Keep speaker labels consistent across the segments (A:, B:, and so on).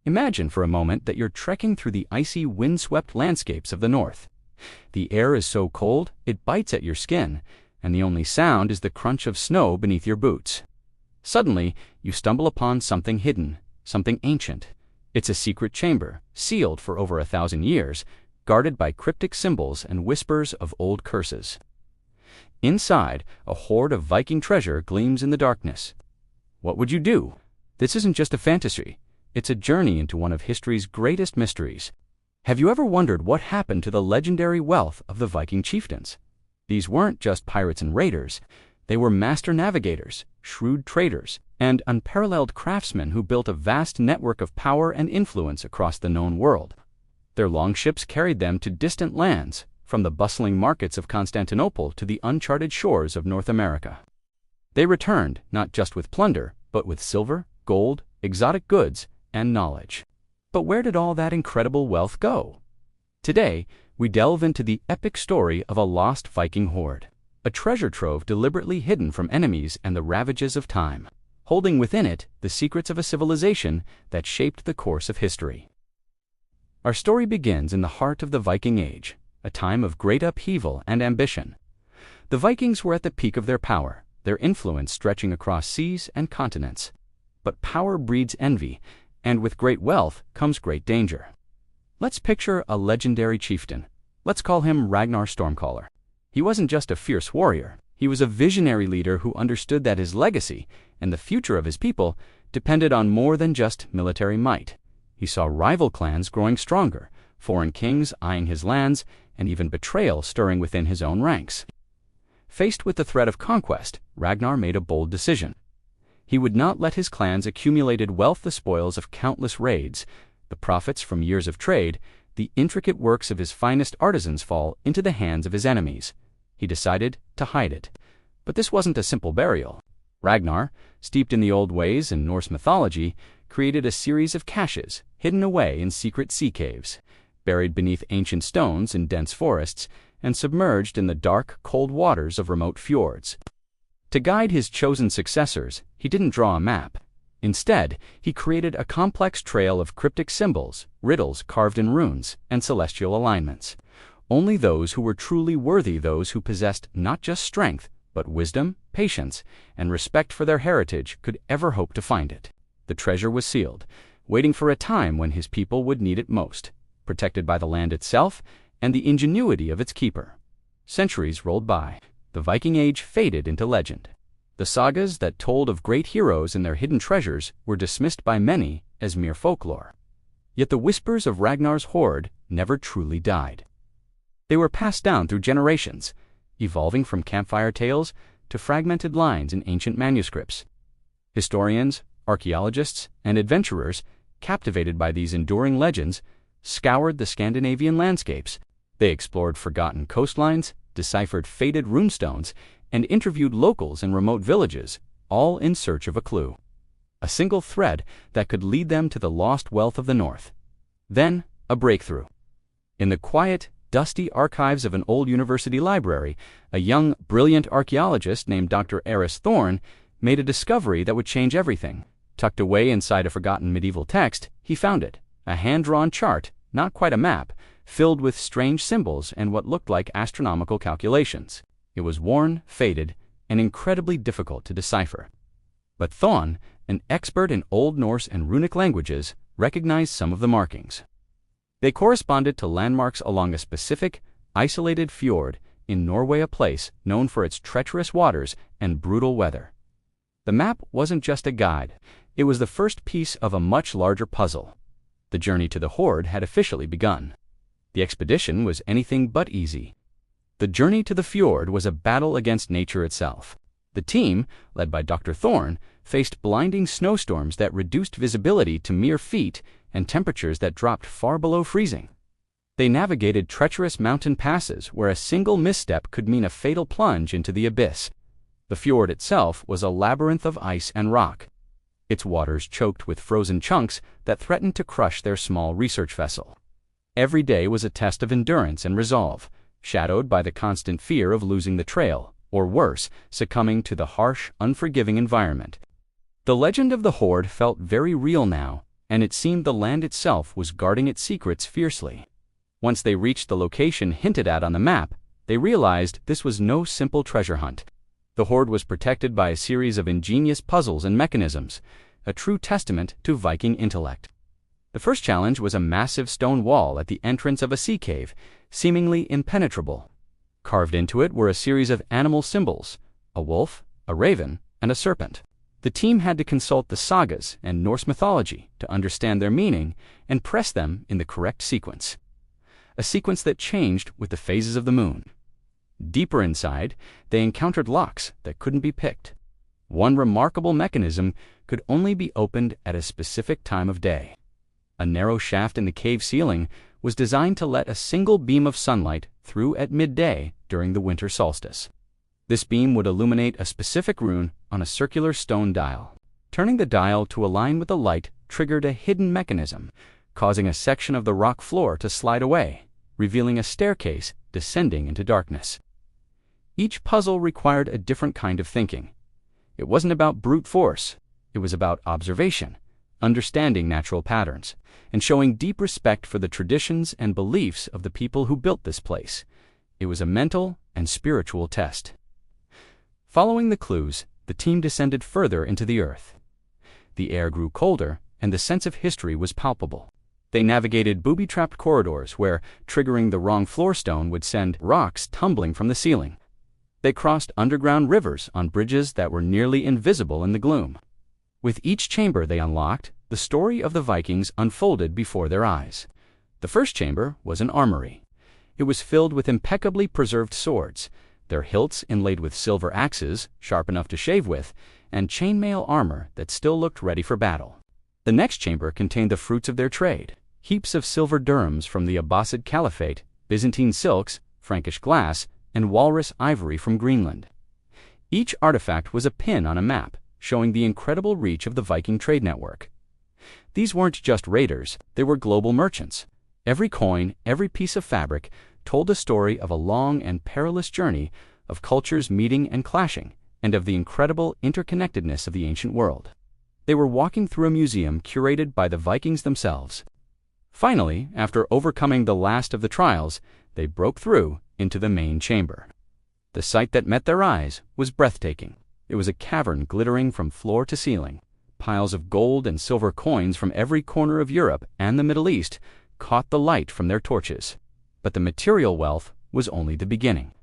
A: Imagine for a moment that you're trekking through the icy, windswept landscapes of the north. The air is so cold, it bites at your skin, and the only sound is the crunch of snow beneath your boots. Suddenly, you stumble upon something hidden, something ancient. It's a secret chamber, sealed for over 1,000 years, guarded by cryptic symbols and whispers of old curses. Inside, a hoard of Viking treasure gleams in the darkness. What would you do? This isn't just a fantasy. It's a journey into one of history's greatest mysteries. Have you ever wondered what happened to the legendary wealth of the Viking chieftains? These weren't just pirates and raiders. They were master navigators, shrewd traders, and unparalleled craftsmen who built a vast network of power and influence across the known world. Their longships carried them to distant lands, from the bustling markets of Constantinople to the uncharted shores of North America. They returned not just with plunder, but with silver, gold, exotic goods, and knowledge. But where did all that incredible wealth go? Today, we delve into the epic story of a lost Viking hoard, a treasure trove deliberately hidden from enemies and the ravages of time, holding within it the secrets of a civilization that shaped the course of history. Our story begins in the heart of the Viking Age, a time of great upheaval and ambition. The Vikings were at the peak of their power, their influence stretching across seas and continents. But power breeds envy, and with great wealth comes great danger. Let's picture a legendary chieftain. Let's call him Ragnar Stormcaller. He wasn't just a fierce warrior. He was a visionary leader who understood that his legacy and the future of his people depended on more than just military might. He saw rival clans growing stronger, foreign kings eyeing his lands, and even betrayal stirring within his own ranks. Faced with the threat of conquest, Ragnar made a bold decision. He would not let his clan's accumulated wealth, the spoils of countless raids, the profits from years of trade, the intricate works of his finest artisans fall into the hands of his enemies. He decided to hide it. But this wasn't a simple burial. Ragnar, steeped in the old ways and Norse mythology, created a series of caches hidden away in secret sea caves, buried beneath ancient stones in dense forests, and submerged in the dark, cold waters of remote fjords. To guide his chosen successors, he didn't draw a map. Instead, he created a complex trail of cryptic symbols, riddles carved in runes, and celestial alignments. Only those who were truly worthy, those who possessed not just strength, but wisdom, patience, and respect for their heritage, could ever hope to find it. The treasure was sealed, waiting for a time when his people would need it most, protected by the land itself and the ingenuity of its keeper. Centuries rolled by. The Viking Age faded into legend. The sagas that told of great heroes and their hidden treasures were dismissed by many as mere folklore. Yet the whispers of Ragnar's hoard never truly died. They were passed down through generations, evolving from campfire tales to fragmented lines in ancient manuscripts. Historians, archaeologists, and adventurers, captivated by these enduring legends, scoured the Scandinavian landscapes. They explored forgotten coastlines, deciphered faded runestones, and interviewed locals in remote villages, all in search of a clue. A single thread that could lead them to the lost wealth of the North. Then, a breakthrough. In the quiet, dusty archives of an old university library, a young, brilliant archaeologist named Dr. Eris Thorne made a discovery that would change everything. Tucked away inside a forgotten medieval text, he found it, a hand-drawn chart, not quite a map, filled with strange symbols and what looked like astronomical calculations. It was worn, faded, and incredibly difficult to decipher. But Thorne, an expert in Old Norse and runic languages, recognized some of the markings. They corresponded to landmarks along a specific, isolated fjord in Norway, a place known for its treacherous waters and brutal weather. The map wasn't just a guide. It was the first piece of a much larger puzzle. The journey to the hoard had officially begun. The expedition was anything but easy. The journey to the fjord was a battle against nature itself. The team, led by Dr. Thorne, faced blinding snowstorms that reduced visibility to mere feet and temperatures that dropped far below freezing. They navigated treacherous mountain passes where a single misstep could mean a fatal plunge into the abyss. The fjord itself was a labyrinth of ice and rock, its waters choked with frozen chunks that threatened to crush their small research vessel. Every day was a test of endurance and resolve, shadowed by the constant fear of losing the trail, or worse, succumbing to the harsh, unforgiving environment. The legend of the hoard felt very real now, and it seemed the land itself was guarding its secrets fiercely. Once they reached the location hinted at on the map, they realized this was no simple treasure hunt. The hoard was protected by a series of ingenious puzzles and mechanisms, a true testament to Viking intellect. The first challenge was a massive stone wall at the entrance of a sea cave, seemingly impenetrable. Carved into it were a series of animal symbols: a wolf, a raven, and a serpent. The team had to consult the sagas and Norse mythology to understand their meaning and press them in the correct sequence. A sequence that changed with the phases of the moon. Deeper inside, they encountered locks that couldn't be picked. One remarkable mechanism could only be opened at a specific time of day. A narrow shaft in the cave ceiling was designed to let a single beam of sunlight through at midday during the winter solstice. This beam would illuminate a specific rune on a circular stone dial. Turning the dial to align with the light triggered a hidden mechanism, causing a section of the rock floor to slide away, revealing a staircase descending into darkness. Each puzzle required a different kind of thinking. It wasn't about brute force. It was about observation, understanding natural patterns, and showing deep respect for the traditions and beliefs of the people who built this place. It was a mental and spiritual test. Following the clues, the team descended further into the earth. The air grew colder, and the sense of history was palpable. They navigated booby-trapped corridors where triggering the wrong floor stone would send rocks tumbling from the ceiling. They crossed underground rivers on bridges that were nearly invisible in the gloom. With each chamber they unlocked, the story of the Vikings unfolded before their eyes. The first chamber was an armory. It was filled with impeccably preserved swords, their hilts inlaid with silver axes, sharp enough to shave with, and chainmail armor that still looked ready for battle. The next chamber contained the fruits of their trade: heaps of silver dirhams from the Abbasid Caliphate, Byzantine silks, Frankish glass, and walrus ivory from Greenland. Each artifact was a pin on a map, showing the incredible reach of the Viking trade network. These weren't just raiders, they were global merchants. Every coin, every piece of fabric, told a story of a long and perilous journey of cultures meeting and clashing, and of the incredible interconnectedness of the ancient world. They were walking through a museum curated by the Vikings themselves. Finally, after overcoming the last of the trials, they broke through into the main chamber. The sight that met their eyes was breathtaking. It was a cavern glittering from floor to ceiling. Piles of gold and silver coins from every corner of Europe and the Middle East caught the light from their torches. But the material wealth was only the beginning.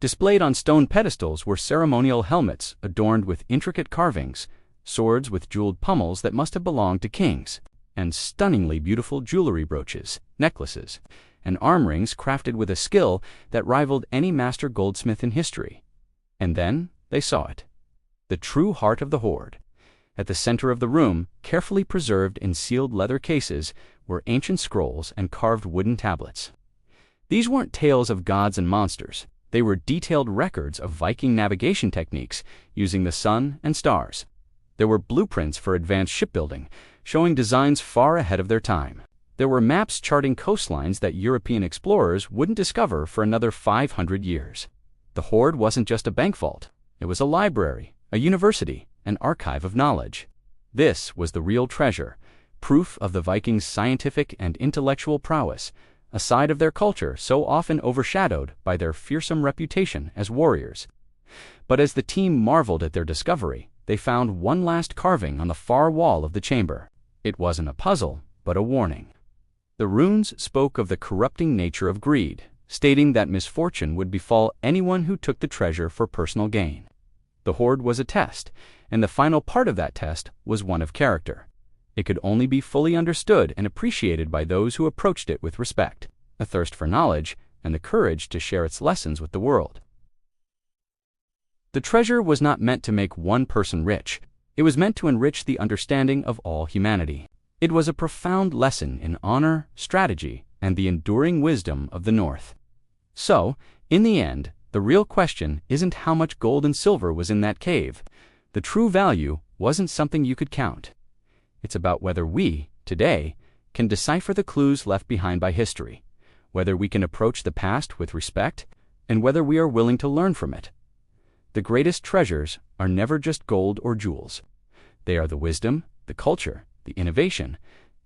A: Displayed on stone pedestals were ceremonial helmets adorned with intricate carvings, swords with jeweled pummels that must have belonged to kings, and stunningly beautiful jewelry brooches, necklaces, and arm rings crafted with a skill that rivaled any master goldsmith in history. And then they saw it. The true heart of the hoard. At the center of the room, carefully preserved in sealed leather cases, were ancient scrolls and carved wooden tablets. These weren't tales of gods and monsters. They were detailed records of Viking navigation techniques using the sun and stars. There were blueprints for advanced shipbuilding, showing designs far ahead of their time. There were maps charting coastlines that European explorers wouldn't discover for another 500 years. The hoard wasn't just a bank vault. It was a library, a university, an archive of knowledge. This was the real treasure, proof of the Vikings' scientific and intellectual prowess, a side of their culture so often overshadowed by their fearsome reputation as warriors. But as the team marveled at their discovery, they found one last carving on the far wall of the chamber. It wasn't a puzzle, but a warning. The runes spoke of the corrupting nature of greed, stating that misfortune would befall anyone who took the treasure for personal gain. The hoard was a test, and the final part of that test was one of character. It could only be fully understood and appreciated by those who approached it with respect, a thirst for knowledge, and the courage to share its lessons with the world. The treasure was not meant to make one person rich. It was meant to enrich the understanding of all humanity. It was a profound lesson in honor, strategy, and the enduring wisdom of the North. So, in the end, the real question isn't how much gold and silver was in that cave. The true value wasn't something you could count. It's about whether we, today, can decipher the clues left behind by history, whether we can approach the past with respect, and whether we are willing to learn from it. The greatest treasures are never just gold or jewels. They are the wisdom, the culture, the innovation,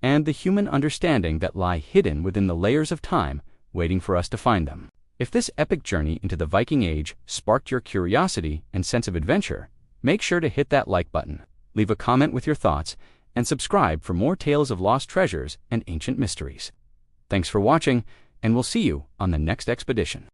A: and the human understanding that lie hidden within the layers of time, waiting for us to find them. If this epic journey into the Viking Age sparked your curiosity and sense of adventure, make sure to hit that like button, leave a comment with your thoughts, and subscribe for more tales of lost treasures and ancient mysteries. Thanks for watching, and we'll see you on the next expedition.